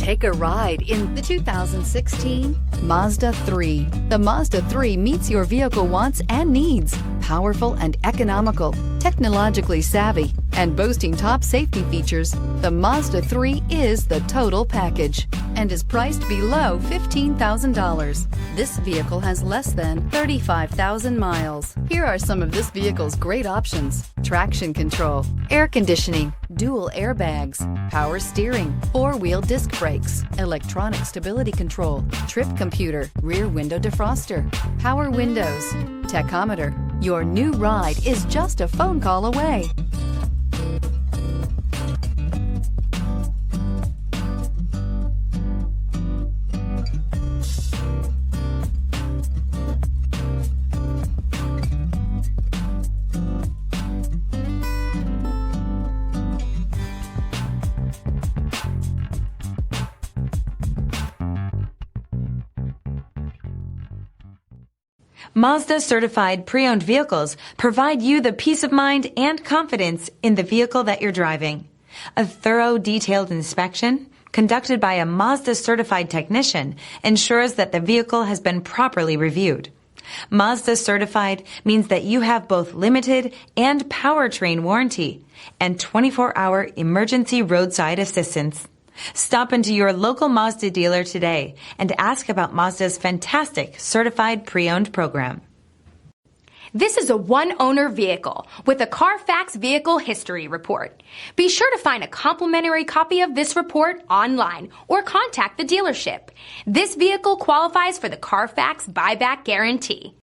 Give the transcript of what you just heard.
Take a ride in the 2016 Mazda 3. The Mazda 3 meets your vehicle wants and needs. Powerful and economical, technologically savvy, and boasting top safety features, the Mazda 3 is the total package and is priced below $15,000. This vehicle has less than 35,000 miles. Here are some of this vehicle's great options: traction control, air conditioning, dual airbags, power steering, four-wheel disc brakes, electronic stability control, trip computer, rear window defroster, power windows, tachometer. Your new ride is just a phone call away. Mazda certified pre-owned vehicles provide you the peace of mind and confidence in the vehicle that you're driving. A thorough, detailed inspection conducted by a Mazda certified technician ensures that the vehicle has been properly reviewed. Mazda certified means that you have both limited and powertrain warranty and 24-hour emergency roadside assistance. Stop into your local Mazda dealer today and ask about Mazda's fantastic certified pre-owned program. This is a one-owner vehicle with a CARFAX Vehicle History Report. Be sure to find a complimentary copy of this report online or contact the dealership. This vehicle qualifies for the CARFAX Buyback Guarantee.